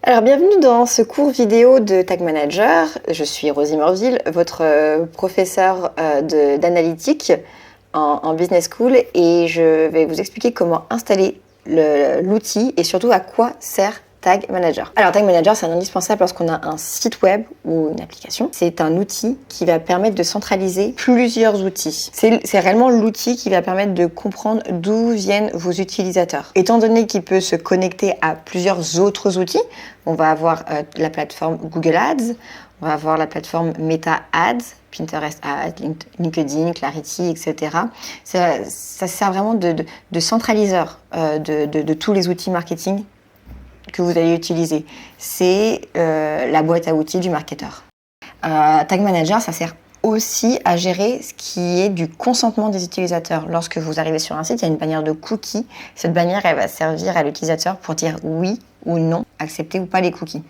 Alors bienvenue dans ce cours vidéo de Tag Manager. Je suis Rosie Morville, votre professeure d'analytique en Business School et je vais vous expliquer comment installer l'outil et surtout à quoi sert Tag Manager. Alors Tag Manager, c'est indispensable lorsqu'on a un site web ou une application. C'est un outil qui va permettre de centraliser plusieurs outils. C'est réellement l'outil qui va permettre de comprendre d'où viennent vos utilisateurs. Étant donné qu'il peut se connecter à plusieurs autres outils, on va avoir la plateforme Google Ads, on va avoir la plateforme Meta Ads, Pinterest Ads, LinkedIn, Clarity, etc. Ça sert vraiment de centraliseur de tous les outils marketing que vous allez utiliser. C'est la boîte à outils du marketeur. Tag Manager, ça sert aussi à gérer ce qui est du consentement des utilisateurs. Lorsque vous arrivez sur un site, il y a une bannière de cookies. Cette bannière, elle va servir à l'utilisateur pour dire oui ou non, accepter ou pas les cookies.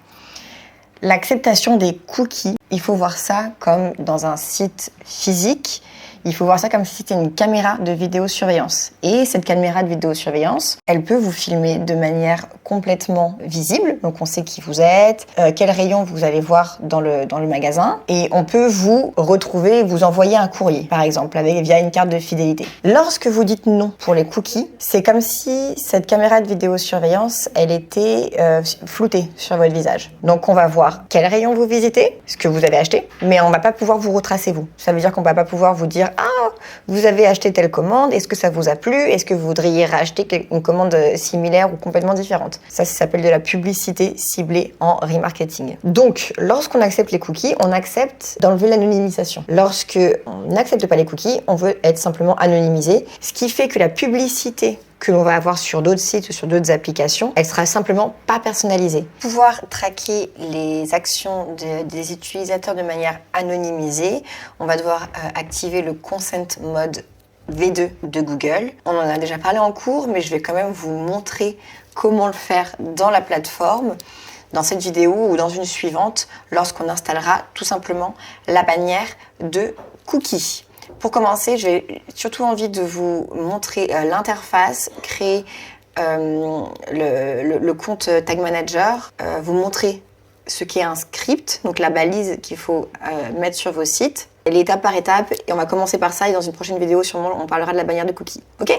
L'acceptation des cookies, il faut voir ça comme dans un site physique. Il faut voir ça comme si c'était une caméra de vidéosurveillance. Et cette caméra de vidéosurveillance, elle peut vous filmer de manière complètement visible. Donc on sait qui vous êtes, quel rayon vous allez voir dans le magasin. Et on peut vous retrouver, vous envoyer un courrier, par exemple, via une carte de fidélité. Lorsque vous dites non pour les cookies, c'est comme si cette caméra de vidéosurveillance, elle était floutée sur votre visage. Donc on va voir quel rayon vous visitez, ce que vous avez acheté, mais on va pas pouvoir vous retracer vous. Ça veut dire qu'on va pas pouvoir vous dire « Ah, vous avez acheté telle commande, est-ce que ça vous a plu? Est-ce que vous voudriez racheter une commande similaire ou complètement différente ?» Ça s'appelle de la publicité ciblée en remarketing. Donc, lorsqu'on accepte les cookies, on accepte d'enlever l'anonymisation. Lorsque on n'accepte pas les cookies, on veut être simplement anonymisé, ce qui fait que la publicité que l'on va avoir sur d'autres sites ou sur d'autres applications, elle sera simplement pas personnalisée. Pouvoir traquer les actions des utilisateurs de manière anonymisée, on va devoir activer le Consent Mode V2 de Google. On en a déjà parlé en cours, mais je vais quand même vous montrer comment le faire dans la plateforme, dans cette vidéo ou dans une suivante, lorsqu'on installera tout simplement la bannière de cookies. Pour commencer, j'ai surtout envie de vous montrer l'interface, créer le compte Tag Manager, vous montrer ce qu'est un script, donc la balise qu'il faut mettre sur vos sites, et l'étape par étape, et on va commencer par ça, et dans une prochaine vidéo, sûrement, on parlera de la bannière de cookies. Ok ?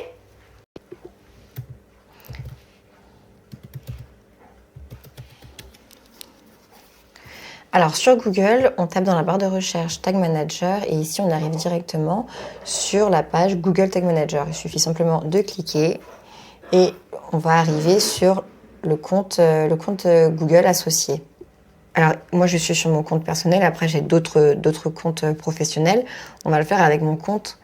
Alors sur Google, on tape dans la barre de recherche Tag Manager et ici on arrive directement sur la page Google Tag Manager. Il suffit simplement de cliquer et on va arriver sur le compte Google associé. Alors moi je suis sur mon compte personnel, après j'ai d'autres comptes professionnels. On va le faire avec mon compte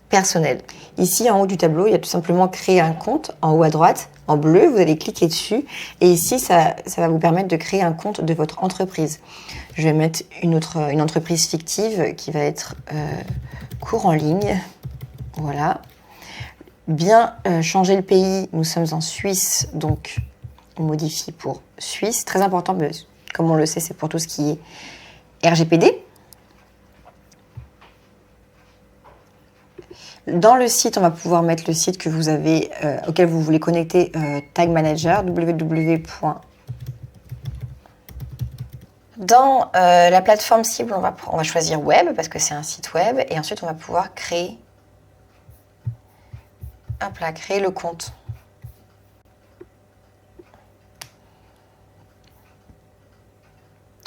personnel. Ici en haut du tableau, il y a tout simplement créer un compte en haut à droite. En bleu, vous allez cliquer dessus et ici, ça va vous permettre de créer un compte de votre entreprise. Je vais mettre une entreprise fictive qui va être cours en ligne. Voilà. Bien changer le pays, nous sommes en Suisse, donc on modifie pour Suisse. Très important, mais comme on le sait, c'est pour tout ce qui est RGPD. Dans le site, on va pouvoir mettre le site que vous avez, auquel vous voulez connecter Tag Manager, www. Dans la plateforme cible, on va choisir Web, parce que c'est un site web, et ensuite on va pouvoir créer le compte.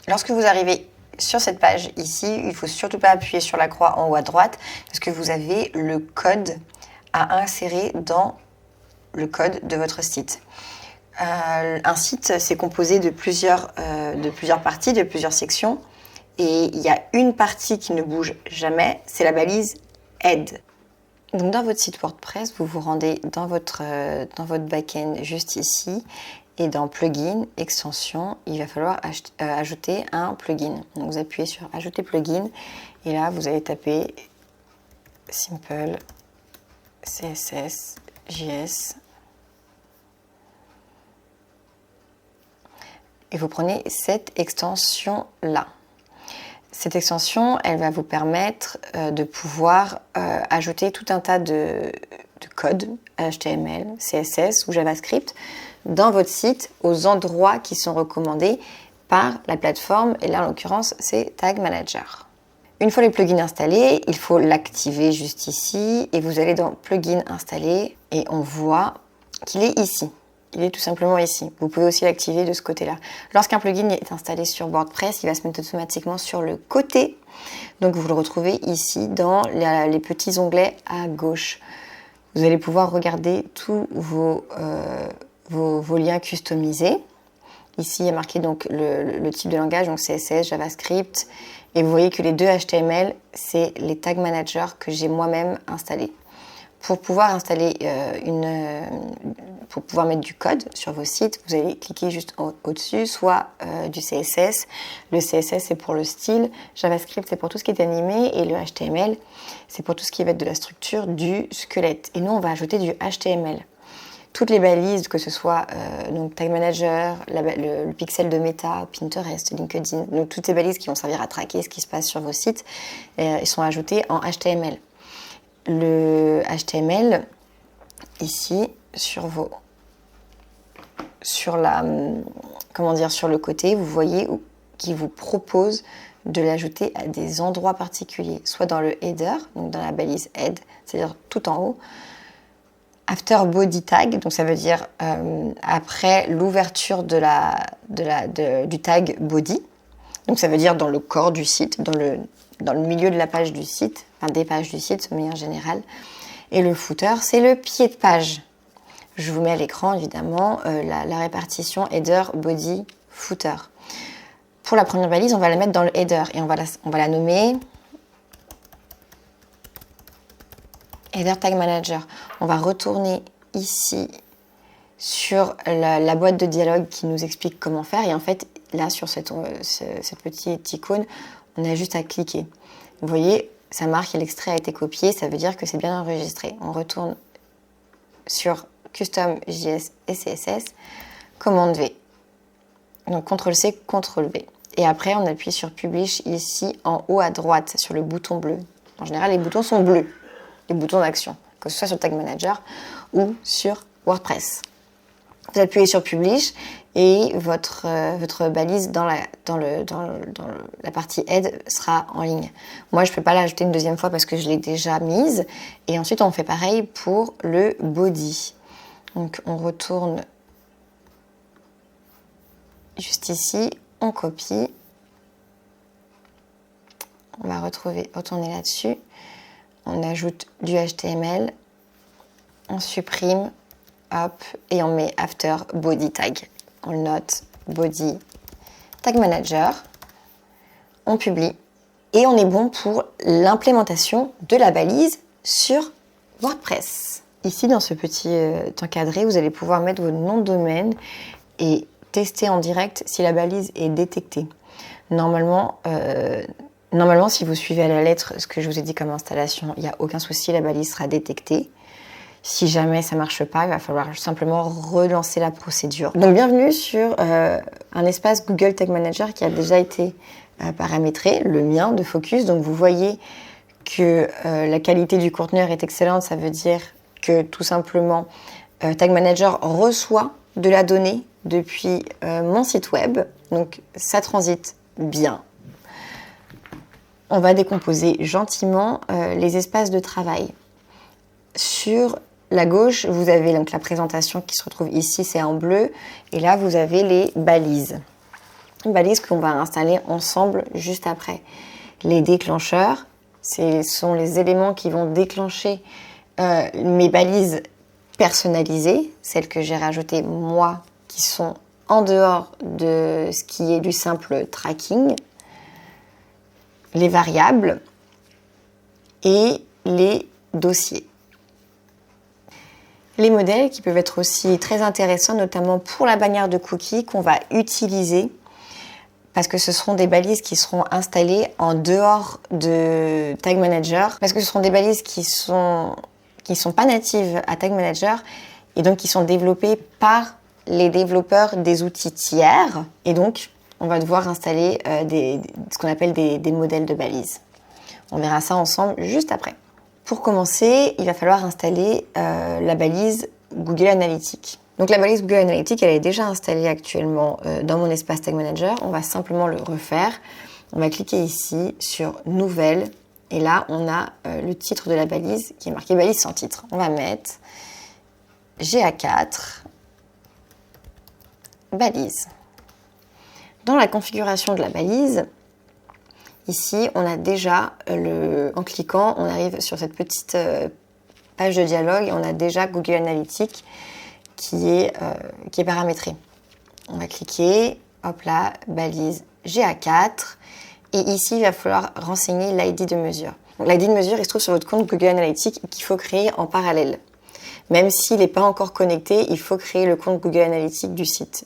Lorsque vous arrivez sur cette page ici, il ne faut surtout pas appuyer sur la croix en haut à droite parce que vous avez le code à insérer dans le code de votre site. Un site, c'est composé de plusieurs parties, de plusieurs sections. Et il y a une partie qui ne bouge jamais, c'est la balise Aide. Donc dans votre site WordPress, vous vous rendez dans votre back-end juste ici. Et dans Plugin, Extension, il va falloir ajouter un plugin. Donc vous appuyez sur Ajouter plugin et là vous allez taper Simple CSS JS et vous prenez cette extension-là. Cette extension, elle va vous permettre de pouvoir ajouter tout un tas de code HTML, CSS ou JavaScript dans votre site aux endroits qui sont recommandés par la plateforme, et là en l'occurrence c'est Tag Manager. Une fois le plugin installé, il faut l'activer juste ici et vous allez dans plugin installé et on voit qu'il est ici. Il est tout simplement ici. Vous pouvez aussi l'activer de ce côté-là. Lorsqu'un plugin est installé sur WordPress, il va se mettre automatiquement sur le côté. Donc vous le retrouvez ici dans les petits onglets à gauche. Vous allez pouvoir regarder tous vos liens customisés. Ici, il y a marqué donc le type de langage, donc CSS, JavaScript. Et vous voyez que les deux HTML, c'est les Tag Manager que j'ai moi-même installés. Pour pouvoir installer pour pouvoir mettre du code sur vos sites, vous allez cliquer juste au-dessus, soit du CSS. Le CSS, c'est pour le style. JavaScript, c'est pour tout ce qui est animé. Et le HTML, c'est pour tout ce qui va être de la structure du squelette. Et nous, on va ajouter du HTML. Toutes les balises, que ce soit donc Tag Manager, le pixel de Meta, Pinterest, LinkedIn, donc toutes ces balises qui vont servir à traquer ce qui se passe sur vos sites, ils sont ajoutées en HTML. Le HTML, ici, sur le côté, vous voyez qu'il vous propose de l'ajouter à des endroits particuliers, soit dans le header, donc dans la balise head, c'est-à-dire tout en haut, after body tag, donc ça veut dire après l'ouverture du tag body, donc ça veut dire dans le corps du site, dans le milieu de la page du site, enfin des pages du site de manière générale. Et le footer, c'est le pied de page. Je vous mets à l'écran évidemment la répartition header, body, footer. Pour la première balise, on va la mettre dans le header et on va la nommer Header Tag Manager. On va retourner ici sur la boîte de dialogue qui nous explique comment faire. Et en fait, là, sur cette petite icône, on a juste à cliquer. Vous voyez, ça marque que l'extrait a été copié. Ça veut dire que c'est bien enregistré. On retourne sur Custom JS et CSS, commande V. Donc CTRL-C, CTRL-V. Et après, on appuie sur Publish ici en haut à droite sur le bouton bleu. En général, les boutons sont bleus. Les boutons d'action, que ce soit sur Tag Manager ou sur WordPress. Vous appuyez sur Publish et votre balise dans la partie Head sera en ligne. Moi, je ne peux pas l'ajouter une deuxième fois parce que je l'ai déjà mise. Et ensuite, on fait pareil pour le Body. Donc, on retourne juste ici, on copie. On va retourner là-dessus. On ajoute du HTML, on supprime, hop, et on met after body tag. On le note, body tag manager, on publie, et on est bon pour l'implémentation de la balise sur WordPress. Ici, dans ce petit encadré, vous allez pouvoir mettre votre nom de domaine et tester en direct si la balise est détectée. Normalement, si vous suivez à la lettre ce que je vous ai dit comme installation, il n'y a aucun souci, la balise sera détectée. Si jamais ça ne marche pas, il va falloir simplement relancer la procédure. Donc bienvenue sur un espace Google Tag Manager qui a déjà été paramétré, le mien de focus. Donc vous voyez que la qualité du conteneur est excellente, ça veut dire que tout simplement Tag Manager reçoit de la donnée depuis mon site web, donc ça transite bien. On va décomposer gentiment les espaces de travail. Sur la gauche, vous avez donc la présentation qui se retrouve ici, c'est en bleu. Et là, vous avez les balises. Les balises qu'on va installer ensemble juste après. Les déclencheurs, ce sont les éléments qui vont déclencher mes balises personnalisées, celles que j'ai rajoutées moi, qui sont en dehors de ce qui est du simple tracking. Les variables et les dossiers. Les modèles qui peuvent être aussi très intéressants, notamment pour la bannière de cookies qu'on va utiliser parce que ce seront des balises qui seront installées en dehors de Tag Manager, parce que ce seront des balises qui sont pas natives à Tag Manager et donc qui sont développées par les développeurs des outils tiers et donc on va devoir installer ce qu'on appelle des modèles de balises. On verra ça ensemble juste après. Pour commencer, il va falloir installer la balise Google Analytics. Donc la balise Google Analytics, elle est déjà installée actuellement dans mon espace Tag Manager. On va simplement le refaire. On va cliquer ici sur Nouvelle. Et là, on a le titre de la balise qui est marqué balise sans titre. On va mettre GA4, balise. Dans la configuration de la balise, ici, on a déjà, en cliquant, on arrive sur cette petite page de dialogue et on a déjà Google Analytics qui est paramétré. On va cliquer, hop là, balise GA4. Et ici, il va falloir renseigner l'ID de mesure. L'ID de mesure, il se trouve sur votre compte Google Analytics qu'il faut créer en parallèle. Même s'il n'est pas encore connecté, il faut créer le compte Google Analytics du site.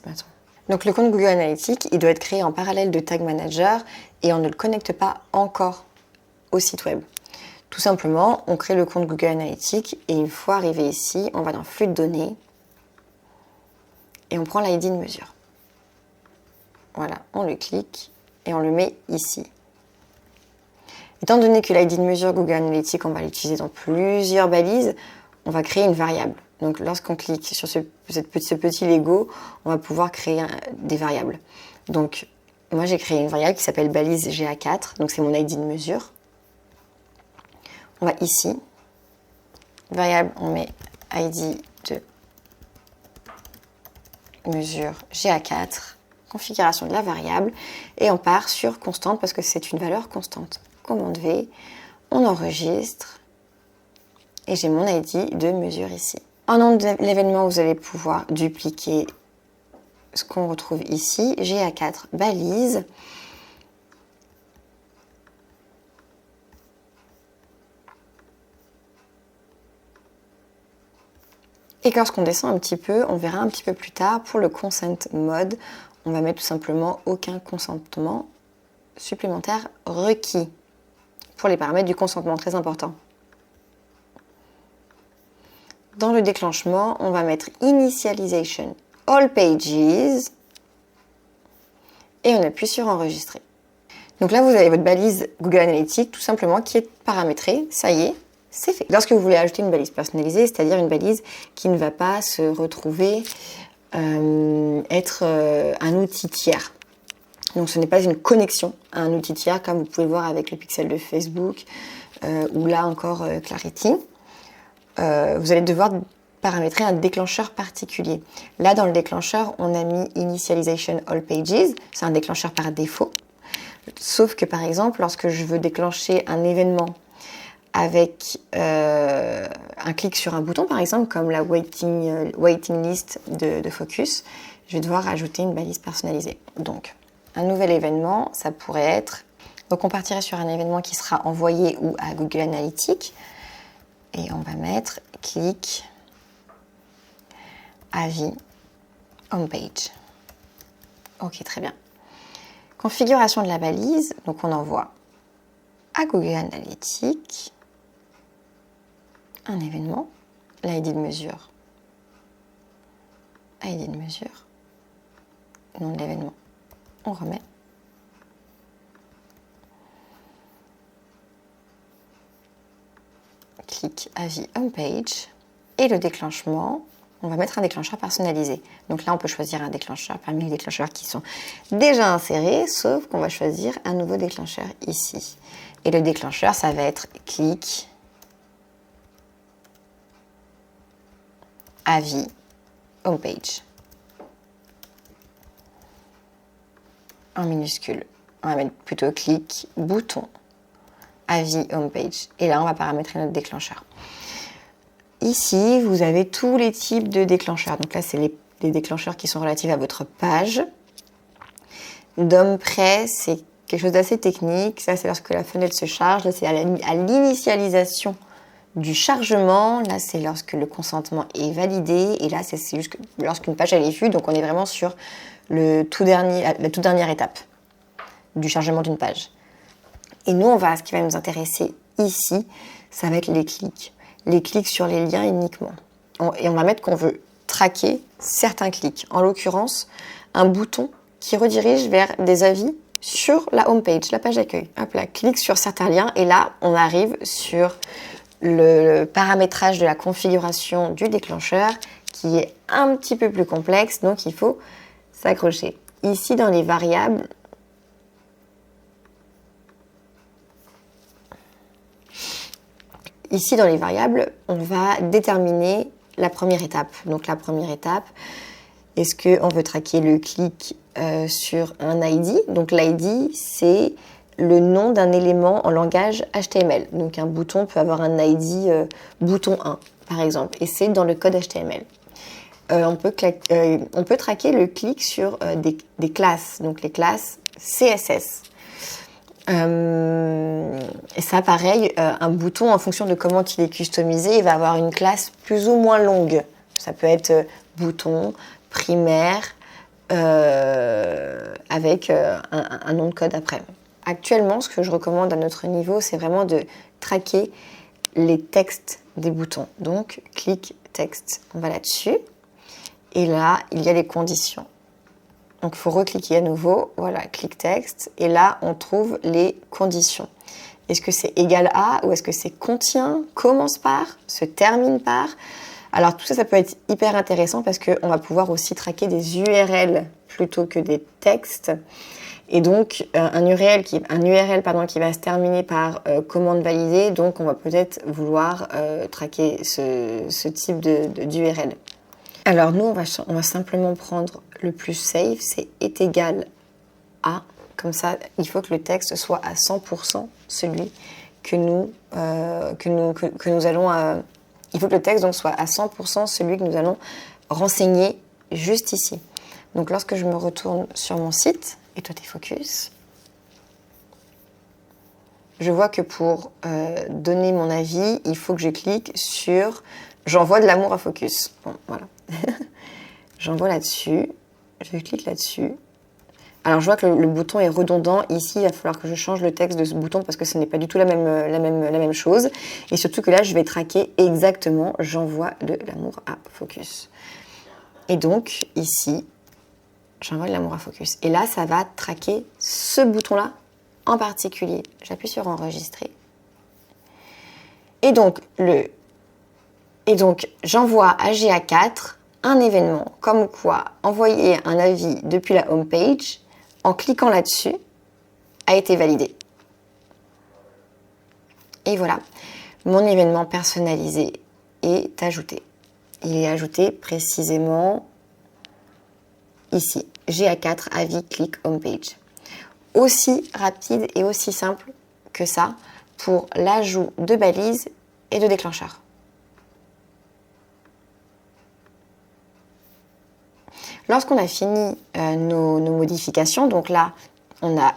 Donc le compte Google Analytics, il doit être créé en parallèle de Tag Manager et on ne le connecte pas encore au site web. Tout simplement, on crée le compte Google Analytics et une fois arrivé ici, on va dans Flux de données et on prend l'ID de mesure. Voilà, on le clique et on le met ici. Étant donné que l'ID de mesure Google Analytics, on va l'utiliser dans plusieurs balises, on va créer une variable. Donc lorsqu'on clique sur ce petit Lego, on va pouvoir créer des variables. Donc moi j'ai créé une variable qui s'appelle balise GA4, donc c'est mon ID de mesure. On va ici, variable, on met ID de mesure GA4, configuration de la variable, et on part sur constante parce que c'est une valeur constante. Commande V, on enregistre, et j'ai mon ID de mesure ici. En nom de l'événement, vous allez pouvoir dupliquer ce qu'on retrouve ici, GA4 balise. Et lorsqu'on descend un petit peu, on verra un petit peu plus tard, pour le consent mode, on va mettre tout simplement aucun consentement supplémentaire requis pour les paramètres du consentement, très important. Dans le déclenchement, on va mettre Initialization All Pages et on appuie sur Enregistrer. Donc là, vous avez votre balise Google Analytics tout simplement qui est paramétrée. Ça y est, c'est fait. Lorsque vous voulez ajouter une balise personnalisée, c'est-à-dire une balise qui ne va pas se retrouver être un outil tiers. Donc ce n'est pas une connexion à un outil tiers comme vous pouvez le voir avec le pixel de Facebook ou là encore Clarity. Vous allez devoir paramétrer un déclencheur particulier. Là, dans le déclencheur, on a mis Initialization All Pages. C'est un déclencheur par défaut. Sauf que, par exemple, lorsque je veux déclencher un événement avec un clic sur un bouton, par exemple, comme la waiting list de Focus, je vais devoir ajouter une balise personnalisée. Donc, un nouvel événement, ça pourrait être... Donc, on partirait sur un événement qui sera envoyé ou à Google Analytics. Et on va mettre clic, avis, homepage. Ok, très bien. Configuration de la balise, donc on envoie à Google Analytics un événement, l'ID de mesure, ID de mesure, nom de l'événement, on remet. Clic avis homepage et le déclenchement, on va mettre un déclencheur personnalisé. Donc là, on peut choisir un déclencheur parmi les déclencheurs qui sont déjà insérés, sauf qu'on va choisir un nouveau déclencheur ici. Et le déclencheur, ça va être clic, avis, homepage. En minuscule. On va mettre plutôt clic, bouton, avis, homepage. Et là, on va paramétrer notre déclencheur. Ici, vous avez tous les types de déclencheurs. Donc là, c'est les déclencheurs qui sont relatifs à votre page. DOM près, c'est quelque chose d'assez technique. Ça, c'est lorsque la fenêtre se charge. Là, c'est à l'initialisation du chargement. Là, c'est lorsque le consentement est validé. Et là, c'est juste lorsqu'une page elle est vue. Donc, on est vraiment sur la toute dernière étape du chargement d'une page. Et nous, ce qui va nous intéresser ici, ça va être les clics. Les clics sur les liens uniquement. Et on va mettre qu'on veut traquer certains clics. En l'occurrence, un bouton qui redirige vers des avis sur la home page, la page d'accueil. Hop là, clique sur certains liens et là, on arrive sur le paramétrage de la configuration du déclencheur qui est un petit peu plus complexe, donc il faut s'accrocher. Ici, dans les variables, on va déterminer la première étape. Donc la première étape, est-ce qu'on veut traquer le clic sur un ID? Donc l'ID, c'est le nom d'un élément en langage HTML. Donc un bouton peut avoir un ID bouton 1, par exemple, et c'est dans le code HTML. On peut traquer le clic sur des classes, donc les classes CSS. Et ça, pareil, un bouton, en fonction de comment il est customisé, il va avoir une classe plus ou moins longue. Ça peut être bouton, primaire, avec un nom de code après. Actuellement, ce que je recommande à notre niveau, c'est vraiment de traquer les textes des boutons. Donc, clic texte, on va là-dessus. Et là, il y a les conditions. Donc, il faut recliquer à nouveau. Voilà, clic texte. Et là, on trouve les conditions. Est-ce que c'est égal à ou est-ce que c'est contient, commence par, se termine par? Alors, tout ça, ça peut être hyper intéressant parce qu'on va pouvoir aussi traquer des URL plutôt que des textes. Et donc, un URL qui va se terminer par commande validée. Donc, on va peut-être vouloir traquer ce type d'URL. Alors, nous, on va simplement prendre le plus safe, c'est est égal à. Comme ça, il faut que le texte soit à 100% celui que nous allons... il faut que le texte donc, soit à 100% celui que nous allons renseigner juste ici. Donc, lorsque je me retourne sur mon site, et toi, t'es focus, je vois que pour donner mon avis, il faut que je clique sur « J'envoie de l'amour à Focus ». Bon, voilà. J'envoie là-dessus, je clique là-dessus. Alors, je vois que le bouton est redondant. Ici, il va falloir que je change le texte de ce bouton parce que ce n'est pas du tout la même chose. Et surtout que là, je vais traquer exactement « J'envoie de l'amour à Focus ». Et donc, ici, j'envoie de l'amour à Focus. Et là, ça va traquer ce bouton-là en particulier. J'appuie sur enregistrer. Et donc, j'envoie à GA4 un événement comme quoi envoyer un avis depuis la home page en cliquant là-dessus a été validé. Et voilà, mon événement personnalisé est ajouté. Il est ajouté précisément ici, GA4 avis clic home page. Aussi rapide et aussi simple que ça pour l'ajout de balises et de déclencheurs. Lorsqu'on a fini nos modifications, donc là, on a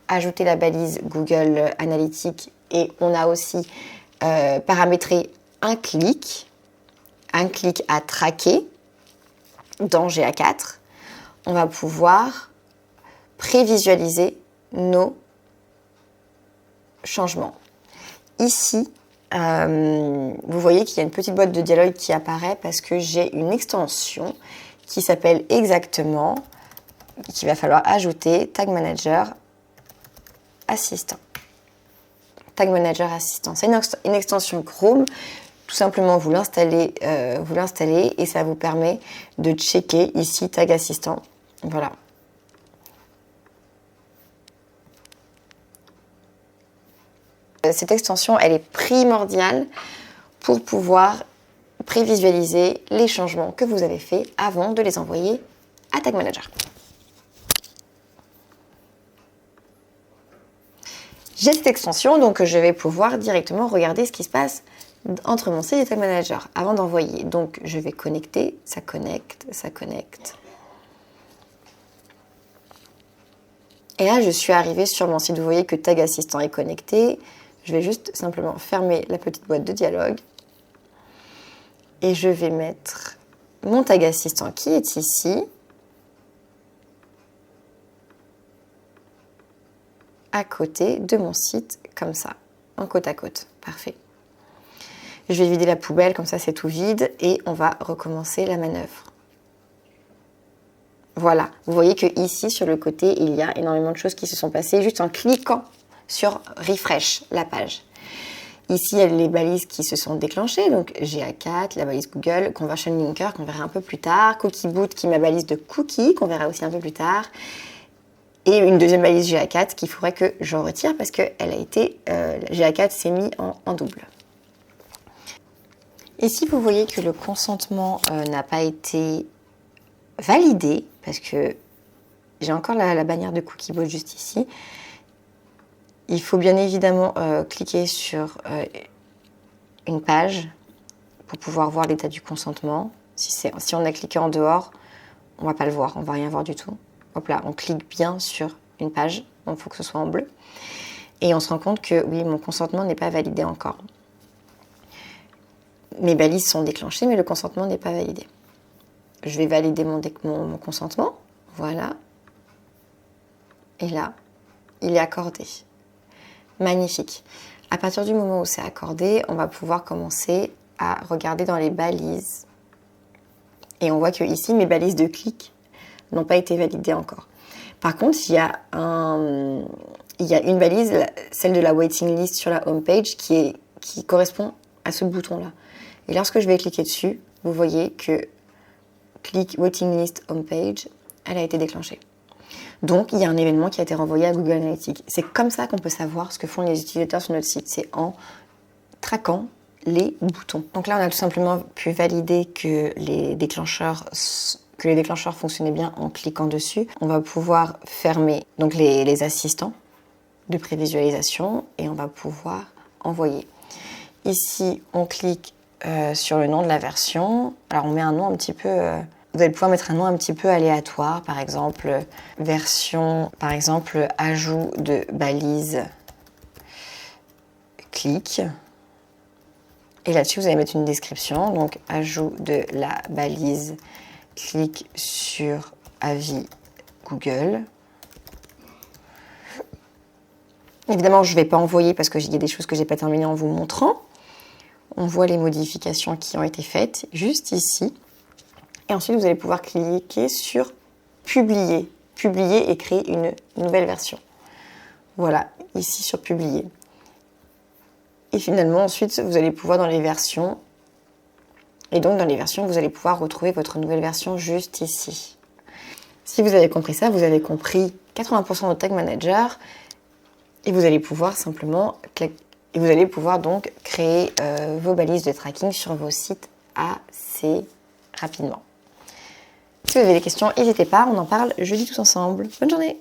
ajouté la balise Google Analytics et on a aussi paramétré un clic à traquer dans GA4, on va pouvoir prévisualiser nos changements. Ici, vous voyez qu'il y a une petite boîte de dialogue qui apparaît parce que j'ai une extension qui s'appelle exactement, qu'il va falloir ajouter Tag Manager Assistant. Tag Manager Assistant, c'est une extension Chrome. Tout simplement, vous l'installez et ça vous permet de checker ici Tag Assistant. Voilà. Cette extension, elle est primordiale pour pouvoir prévisualiser les changements que vous avez faits avant de les envoyer à Tag Manager. J'ai cette extension, donc je vais pouvoir directement regarder ce qui se passe entre mon site et Tag Manager avant d'envoyer. Donc je vais connecter, ça connecte. Et là, je suis arrivée sur mon site. Vous voyez que Tag Assistant est connecté. Je vais juste simplement fermer la petite boîte de dialogue. Et je vais mettre mon Tag Assistant qui est ici. À côté de mon site, comme ça, en côte à côte. Parfait. Je vais vider la poubelle, comme ça c'est tout vide. Et on va recommencer la manœuvre. Voilà, vous voyez que ici sur le côté, il y a énormément de choses qui se sont passées juste en cliquant sur Refresh, la page. Ici, il y a les balises qui se sont déclenchées, donc GA4, la balise Google, Conversion Linker qu'on verra un peu plus tard, Cookie Boot qui est ma balise de cookies qu'on verra aussi un peu plus tard, et une deuxième balise GA4 qu'il faudrait que je retire parce que GA4 s'est mis en double. Ici, vous voyez que le consentement n'a pas été validé parce que j'ai encore la bannière de Cookie Boot juste ici. Il faut bien évidemment cliquer sur une page pour pouvoir voir l'état du consentement. Si on a cliqué en dehors, on ne va pas le voir, on ne va rien voir du tout. Hop là, on clique bien sur une page, donc il faut que ce soit en bleu. Et on se rend compte que oui, mon consentement n'est pas validé encore. Mes balises sont déclenchées, mais le consentement n'est pas validé. Je vais valider mon consentement, voilà. Et là, il est accordé. Magnifique. À partir du moment où c'est accordé, on va pouvoir commencer à regarder dans les balises. Et on voit que ici, mes balises de clic n'ont pas été validées encore. Par contre, il y a une balise, celle de la waiting list sur la home page, qui correspond à ce bouton-là. Et lorsque je vais cliquer dessus, vous voyez que click waiting list home page, elle a été déclenchée. Donc, il y a un événement qui a été renvoyé à Google Analytics. C'est comme ça qu'on peut savoir ce que font les utilisateurs sur notre site. C'est en traquant les boutons. Donc là, on a tout simplement pu valider que les déclencheurs fonctionnaient bien en cliquant dessus. On va pouvoir fermer donc les assistants de prévisualisation et on va pouvoir envoyer. Ici, on clique sur le nom de la version. Alors, on met un nom un petit peu... Vous allez pouvoir mettre un nom un petit peu aléatoire, par exemple version, par exemple ajout de balise clic. Et là-dessus, vous allez mettre une description, donc ajout de la balise clic sur avis Google. Évidemment, je ne vais pas envoyer parce qu'il y a des choses que je n'ai pas terminées en vous montrant. On voit les modifications qui ont été faites juste ici. Et ensuite, vous allez pouvoir cliquer sur publier. Publier et créer une nouvelle version. Voilà, ici sur publier. Et finalement, ensuite, vous allez pouvoir dans les versions. Et donc, dans les versions, vous allez pouvoir retrouver votre nouvelle version juste ici. Si vous avez compris ça, vous avez compris 80% de Tag Manager. Et vous allez pouvoir donc créer vos balises de tracking sur vos sites assez rapidement. Si vous avez des questions, n'hésitez pas, on en parle jeudi tous ensemble. Bonne journée!